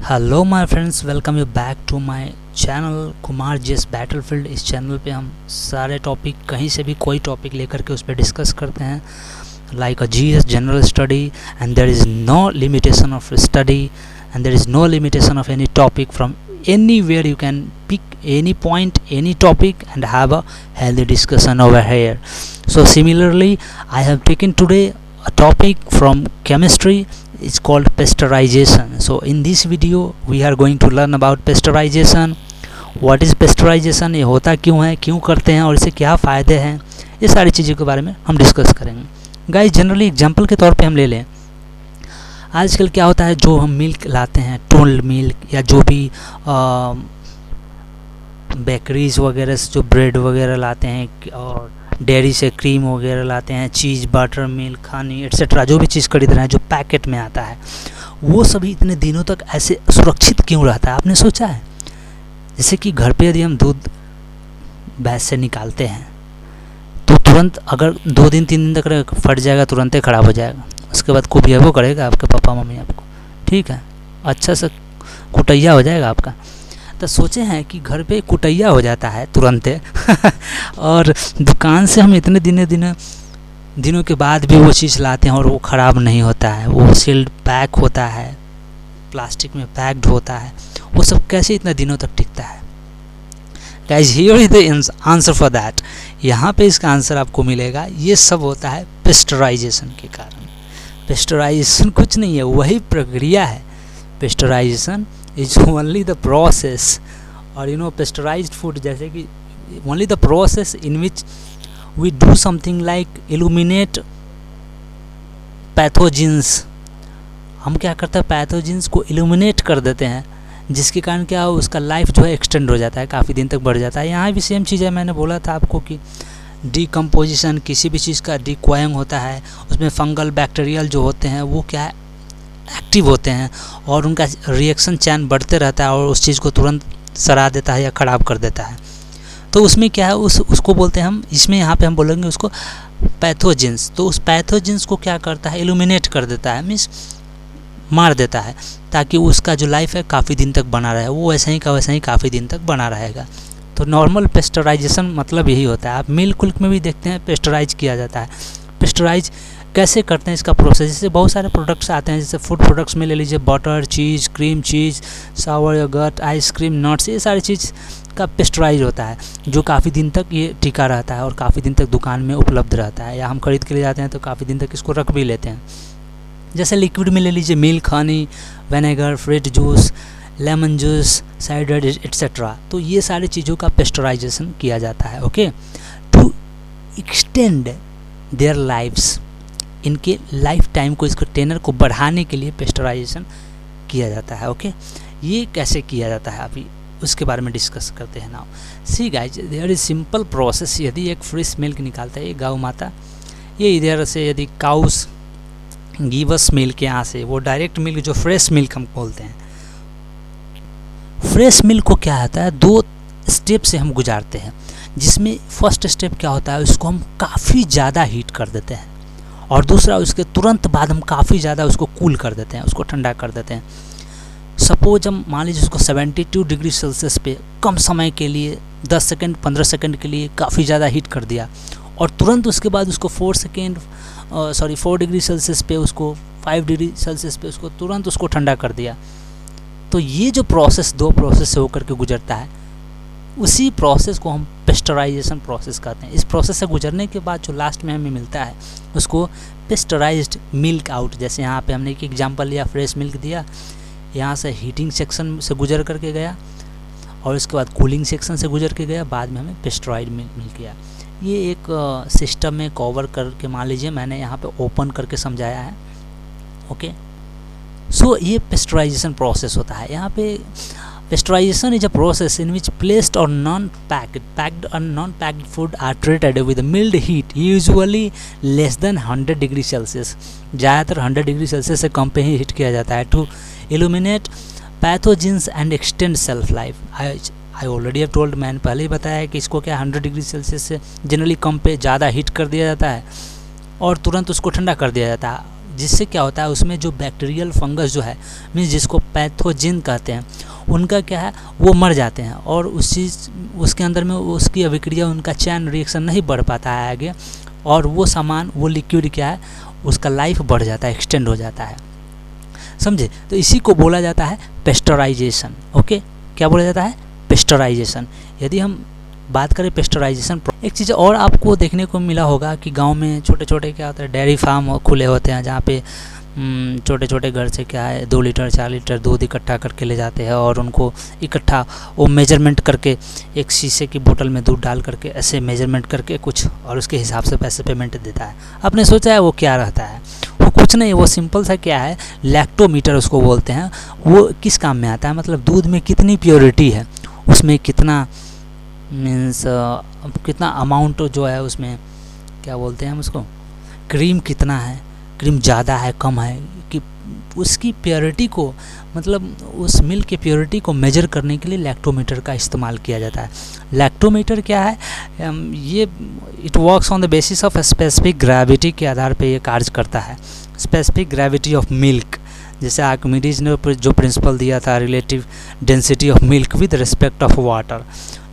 Hello my friends, welcome you back to my channel Kumar GS battlefield. इस चैनल पे हम सारे टॉपिक, कहीं से भी कोई टॉपिक लेकर के उस पर डिस्कस करते हैं, like a GS general study, and there is no limitation of study and there is no limitation of any topic from anywhere. You can pick any point, any topic and have a healthy discussion over here. So similarly, I have taken today a topic from chemistry. It's called pasteurization. So in this video we are going to learn about pasteurization. What is pasteurization? ये होता क्यों है, क्यों करते हैं और इससे क्या फ़ायदे हैं, ये सारी चीज़ों के बारे में हम डिस्कस करेंगे। गाइस, जनरली एग्जांपल के तौर पे हम ले लें, आजकल क्या होता है, जो हम मिल्क लाते हैं, टोल्ड मिल्क, या जो भी बेकरीज वगैरह से जो ब्रेड वगैरह लाते हैं और डेयरी से क्रीम वगैरह लाते हैं, चीज़, बटर, मिल्क, हनी एट्सेट्रा, जो भी चीज़ खरीद रहे हैं जो पैकेट में आता है, वो सभी इतने दिनों तक ऐसे सुरक्षित क्यों रहता है? आपने सोचा है? जैसे कि घर पे यदि हम दूध भैंस से निकालते हैं तो तुरंत अगर 2 दिन 3 दिन तक फट जाएगा, तुरंत ही ख़राब हो जाएगा। उसके बाद खूब वो करेगा आपके पापा मम्मी आपको, ठीक है, अच्छा से कुटैया हो जाएगा आपका। तो सोचे हैं कि घर पे कुटैया हो जाता है तुरंत और दुकान से हम इतने दिनों के बाद भी वो चीज़ लाते हैं और वो ख़राब नहीं होता है, वो सील्ड पैक होता है, प्लास्टिक में पैक्ड होता है, वो सब कैसे इतने दिनों तक टिकता है? Guys, here is the answer for that. यहाँ पे इसका आंसर आपको मिलेगा। ये सब होता है पेस्चराइजेशन के कारण। पेस्चराइजेशन कुछ नहीं है, वही प्रक्रिया है। Pasteurization is only the process, और पेस्चराइज्ड फूड जैसे कि only the process in which we do something like illuminate pathogens. हम क्या करते हैं, पैथोजेंस को इल्यूमिनेट कर देते हैं, जिसके कारण क्या हो, उसका लाइफ जो है एक्सटेंड हो जाता है, काफ़ी दिन तक बढ़ जाता है। यहाँ भी सेम चीज़ है, मैंने बोला था आपको कि डीकम्पोजिशन, किसी भी चीज़ का डिकॉइंग होता है, उसमें फंगल बैक्टीरियल जो होते हैं वो क्या है, एक्टिव होते हैं और उनका रिएक्शन चैन बढ़ते रहता है और उस चीज़ को तुरंत सड़ा देता है या ख़राब कर देता है। तो उसमें क्या है, उसको बोलते हैं हम, इसमें यहाँ पे हम बोलेंगे उसको पैथोजेंस। तो उस पैथोजेंस को क्या करता है, इल्यूमिनेट कर देता है, मीन्स मार देता है, ताकि उसका जो लाइफ है काफ़ी दिन तक बना रहे, वो वैसे ही का वैसे ही काफ़ी दिन तक बना रहेगा। तो नॉर्मल पेस्चराइजेशन मतलब यही होता है। आप मिल्क में भी देखते हैं पेस्चराइज किया जाता है। पेस्चराइज कैसे करते हैं, इसका प्रोसेस, जैसे बहुत सारे प्रोडक्ट्स आते हैं, जैसे फूड प्रोडक्ट्स में ले लीजिए, बटर, चीज़, क्रीम चीज़, सावर योगर्ट, आइसक्रीम, नट्स, ये सारी चीज़ का पेस्चराइज होता है, जो काफ़ी दिन तक ये टिका रहता है और काफ़ी दिन तक दुकान में उपलब्ध रहता है, या हम खरीद के ले जाते हैं तो काफ़ी दिन तक इसको रख भी लेते हैं। जैसे लिक्विड में ले लीजिए, milk, honey, vinegar, fruit juice, lemon juice, cider etcetera. तो ये सारी चीज़ों का पेस्चराइजेशन किया जाता है, okay, to extend their lifes. इनके लाइफ टाइम को, इसको टेनर को बढ़ाने के लिए पेस्चराइजेशन किया जाता है, ओके। ये कैसे किया जाता है अभी उसके बारे में डिस्कस करते हैं now. See guys, there is simple process. यदि एक फ्रेश मिल्क निकालता है ये गौ माता, ये इधर से यदि काउस गिवस मिल्क, यहाँ से वो डायरेक्ट मिल्क जो फ्रेश मिल्क हम बोलते हैं, फ्रेश मिल्क को क्या होता है, 2 स्टेप से हम गुजारते हैं, जिसमें फर्स्ट स्टेप क्या होता है, उसको हम काफ़ी ज़्यादा हीट कर देते हैं, और दूसरा उसके तुरंत बाद हम काफ़ी ज़्यादा उसको कूल कर देते हैं, उसको ठंडा कर देते हैं। सपोज हम मान लीजिए उसको 72 डिग्री सेल्सियस पे कम समय के लिए 10 सेकंड 15 सेकंड के लिए काफ़ी ज़्यादा हीट कर दिया, और तुरंत उसके बाद उसको 4 डिग्री सेल्सियस पे, उसको 5 डिग्री सेल्सियस पे उसको तुरंत उसको ठंडा कर दिया। तो ये जो प्रोसेस 2 प्रोसेस से होकर के गुजरता है, उसी प्रोसेस को हम पेस्चराइजेशन प्रोसेस कहते हैं। इस प्रोसेस से गुजरने के बाद जो लास्ट में हमें मिलता है उसको पेस्चराइज्ड मिल्क आउट। जैसे यहाँ पे हमने एक एग्जांपल लिया, फ्रेश मिल्क दिया, यहाँ से हीटिंग सेक्शन से गुजर करके गया और उसके बाद कूलिंग सेक्शन से गुजर के गया, बाद में हमें पेस्चराइज्ड मिल्क मिल गया। ये एक सिस्टम में कवर करके, मान लीजिए मैंने यहाँ पे ओपन करके समझाया है, ओके। सो ये पेस्चराइजेशन प्रोसेस होता है। यहाँ पे pasteurization is a process in which placed और नॉन पैक्ड और non packed food are treated with mild heat, usually less than 100 degree Celsius. ज़्यादातर 100 डिग्री सेल्सियस से कम पे ही हीट किया जाता है, to illuminate pathogens and extend self life. I already have told, मैंने पहले ही बताया है कि इसको क्या 100 डिग्री सेल्सियस से जनरली कम पे ज़्यादा हीट कर दिया जाता है और तुरंत उसको ठंडा कर दिया जाता है, जिससे क्या होता है उसमें जो बैक्टीरियल फंगस जो है मीन्स जिसको पैथोजिन कहते हैं, उनका क्या है वो मर जाते हैं और उसके अंदर में उसकी अभिक्रिया, उनका चैन रिएक्शन नहीं बढ़ पाता है आगे, और वो सामान वो लिक्विड क्या है उसका लाइफ बढ़ जाता है, एक्सटेंड हो जाता है, समझे। तो इसी को बोला जाता है पेस्चराइजेशन। ओके, क्या बोला जाता है? पेस्चराइजेशन। यदि हम बात करें पेस्चराइजेशन, एक चीज़ और आपको देखने को मिला होगा कि गांव में छोटे छोटे क्या होता है डेयरी फार्म खुले होते हैं, जहाँ पे छोटे छोटे घर से क्या है 2 लीटर 4 लीटर दूध इकट्ठा करके ले जाते हैं और उनको इकट्ठा वो मेजरमेंट करके एक शीशे की बोतल में दूध डाल करके ऐसे मेजरमेंट करके कुछ और उसके हिसाब से पैसे पेमेंट देता है। आपने सोचा है वो क्या रहता है? वो कुछ नहीं, वो सिंपल सा क्या है, लैक्टोमीटर उसको बोलते हैं। वो किस काम में आता है, मतलब दूध में कितनी प्योरिटी है, उसमें कितना मीन्स कितना अमाउंट जो है उसमें क्या बोलते हैं हम उसको, क्रीम कितना है, क्रीम ज़्यादा है कम है, कि उसकी प्योरिटी को, मतलब उस मिल्क की प्योरिटी को मेजर करने के लिए लैक्टोमीटर का इस्तेमाल किया जाता है। लैक्टोमीटर क्या है, ये it works on the basis of specific gravity के आधार पे ये कार्य करता है। स्पेसिफिक ग्रेविटी ऑफ मिल्क, जैसे आर्किमिडीज ने जो प्रिंसिपल दिया था, relative density of milk with respect of water,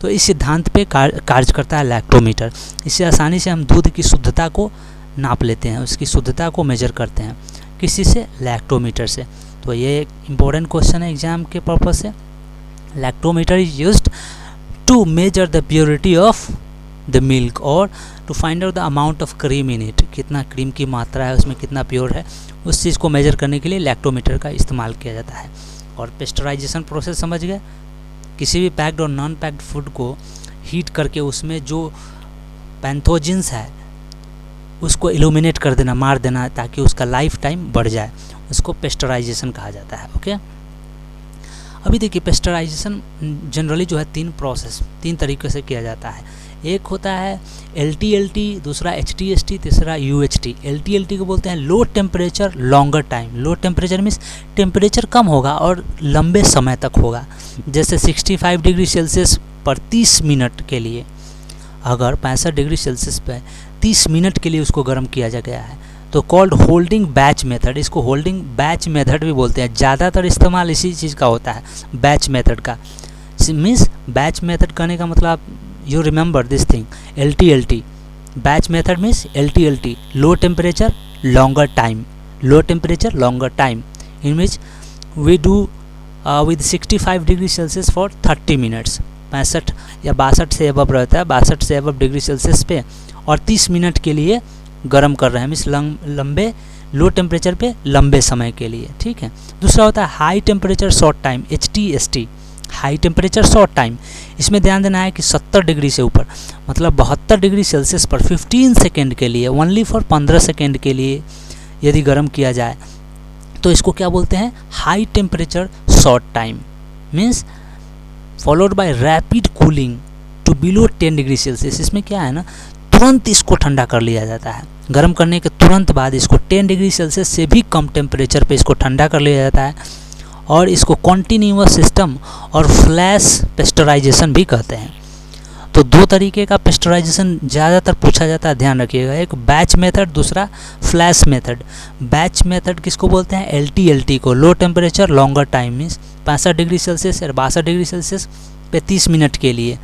तो इस सिद्धांत पे कार्य करता है लैक्टोमीटर। इससे आसानी से हम दूध की शुद्धता को नाप लेते हैं, उसकी शुद्धता को मेजर करते हैं, किसी से, लैक्टोमीटर से। तो ये एक इम्पोर्टेंट क्वेश्चन है एग्जाम के पर्पज से। Lactometer is used to measure the purity of the milk और to find out the amount of cream in it, कितना क्रीम की मात्रा है उसमें, कितना प्योर है, उस चीज़ को मेजर करने के लिए लैक्टोमीटर का इस्तेमाल किया जाता है। और पेस्चराइजेशन प्रोसेस समझ गए, किसी भी पैक्ड और नॉन पैक्ड फूड को हीट करके उसमें जो पैथोजेंस है उसको इल्यूमिनेट कर देना, मार देना, ताकि उसका लाइफ टाइम बढ़ जाए, उसको पेस्चराइजेशन कहा जाता है। ओके, अभी देखिए पेस्चराइजेशन जनरली जो है 3 तरीके से किया जाता है। एक होता है LTLT, दूसरा HTST, तीसरा UHT। LTLT को बोलते हैं low temperature longer time. Low temperature means temperature कम होगा और लंबे समय तक होगा, जैसे 65 डिग्री सेल्सियस पर 30 मिनट के लिए, अगर 65 डिग्री सेल्सियस पर 30 मिनट के लिए उसको गर्म किया जा गया है तो कॉल्ड होल्डिंग बैच मेथड। इसको होल्डिंग बैच मेथड भी बोलते हैं, ज़्यादातर इस्तेमाल इसी चीज़ का होता है, बैच मेथड का। मीन्स बैच मेथड कहने का मतलब you remember this thing, LTLT, batch method means LTLT, low temperature longer time, low temperature longer time, in which we do with 65 degree Celsius for 30 minutes। 65 या 62 से above रहता है, 62 से above degree Celsius पे, और 30 मिनट के लिए गर्म कर रहे हैं, मीन्स लंबे लो टेम्परेचर पे लंबे समय के लिए, ठीक है। दूसरा होता है high temperature short time, HTST, high temperature short time. इसमें ध्यान देना है कि 70 डिग्री से ऊपर, मतलब 72 डिग्री सेल्सियस पर 15 सेकेंड के लिए, ओनली फॉर 15 सेकेंड के लिए यदि गर्म किया जाए तो इसको क्या बोलते हैं, high temperature short time. Means followed by rapid cooling to below 10 degree Celsius. इसमें क्या है ना, तुरंत इसको ठंडा कर लिया जाता है, गर्म करने के तुरंत बाद इसको 10 डिग्री सेल्सियस से भी कम टेम्परेचर पे इसको ठंडा कर लिया जाता है, और इसको कॉन्टिन्यूअस सिस्टम और फ्लैश पेस्चराइजेशन भी कहते हैं। तो 2 तरीके का पेस्चराइजेशन ज़्यादातर पूछा जाता है, ध्यान रखिएगा, एक बैच मेथड, दूसरा फ्लैश मेथड। बैच मेथड किसको बोलते हैं, LTLT को, लो temperature longer time, means 65 degree Celsius या 62 डिग्री सेल्सियस पे 30 मिनट के लिए,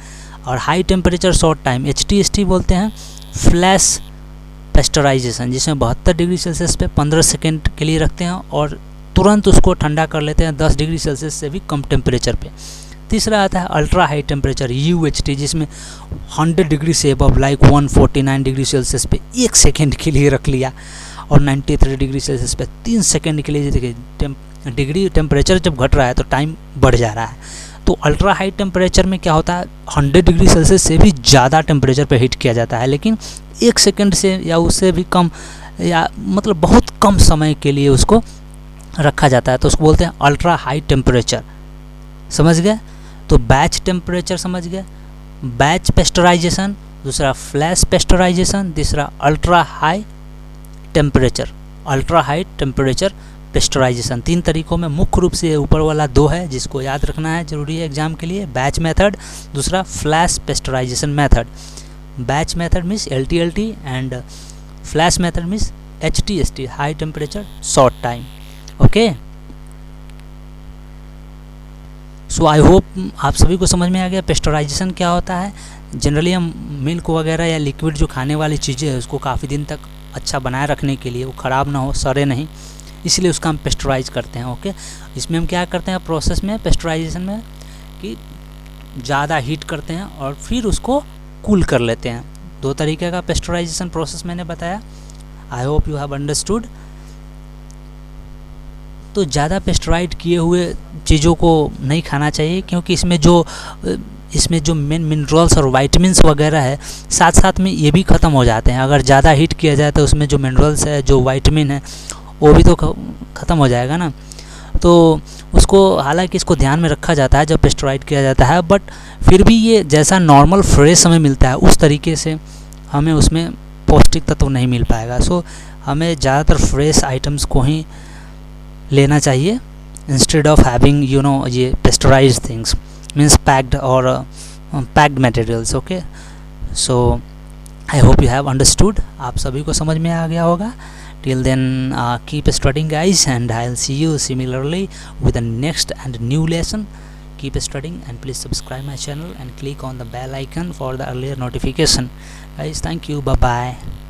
और high temperature short time HTST बोलते हैं फ्लैश पेस्चराइजेशन, जिसमें 72 डिग्री सेल्सियस पे 15 सेकेंड के लिए रखते हैं और तुरंत उसको ठंडा कर लेते हैं 10 डिग्री सेल्सियस से भी कम टेम्परेचर पे। तीसरा आता है अल्ट्रा हाई टेम्परेचर UHT, जिसमें 100 डिग्री से अबव लाइक 149 डिग्री सेल्सियस पे 1 सेकेंड के लिए रख लिया, और 93 डिग्री सेल्सियस पे 3 सेकेंड के लिए। देखिए डिग्री टेम्परेचर जब घट रहा है तो टाइम बढ़ जा रहा है। तो अल्ट्रा हाई टेम्परेचर में क्या होता है, 100 डिग्री सेल्सियस से भी ज़्यादा टेम्परेचर पे हीट किया जाता है, लेकिन 1 सेकेंड से या उससे भी कम, या मतलब बहुत कम समय के लिए उसको रखा जाता है, तो उसको बोलते हैं अल्ट्रा हाई टेम्परेचर। समझ गए? तो बैच टेम्परेचर समझ गए, बैच पेस्चराइजेशन, दूसरा फ्लैश पेस्चराइजेशन, तीसरा ultra high temperature, ultra high temperature pasteurisation. 3 तरीकों में मुख्य रूप से ऊपर वाला 2 है जिसको याद रखना है, जरूरी है एग्जाम के लिए, बैच मेथड, दूसरा flash pasteurisation method. Batch method means LTLT and flash method means HTST, high temperature short time. Okay, so I hope आप सभी को समझ में आ गया पेस्चराइजेशन क्या होता है। जनरली हम मिल्क वगैरह या लिक्विड जो खाने वाली चीज़ें हैं उसको काफ़ी दिन तक अच्छा बनाए रखने के लिए, वो ख़राब ना हो, सड़े नहीं, इसलिए उसका हम पेस्चराइज करते हैं। ओके, इसमें हम क्या करते हैं प्रोसेस में, पेस्चराइजेशन में, कि ज़्यादा हीट करते हैं और फिर उसको कूल कर लेते हैं। 2 तरीके का पेस्चराइजेशन प्रोसेस मैंने बताया। आई होप यू हैव अंडरस्टूड। तो ज़्यादा पेस्चराइज किए हुए चीज़ों को नहीं खाना चाहिए, क्योंकि इसमें जो मेन मिनरल्स और वाइटमिन्स वगैरह है साथ साथ में ये भी ख़त्म हो जाते हैं। अगर ज़्यादा हीट किया जाए तो उसमें जो मिनरल्स है, जो वाइटमिन है, वो भी तो ख़त्म हो जाएगा ना। तो उसको, हालांकि इसको ध्यान में रखा जाता है जब पेस्चराइज किया जाता है, बट फिर भी ये जैसा नॉर्मल फ्रेश हमें मिलता है उस तरीके से हमें उसमें पौष्टिक तत्व नहीं मिल पाएगा। सो हमें ज़्यादातर फ्रेश आइटम्स को ही लेना चाहिए इंस्टेड ऑफ हैविंग ये पेस्चराइज थिंग्स, मीन्स पैक्ड और packed materials. Okay, so I hope you have understood, आप सभी को समझ में आ गया होगा। Till then keep studying guys, and I will see you similarly with the next and new lesson. Keep studying and please subscribe my channel and click on the bell icon for the earlier notification. Guys, thank you. Bye bye.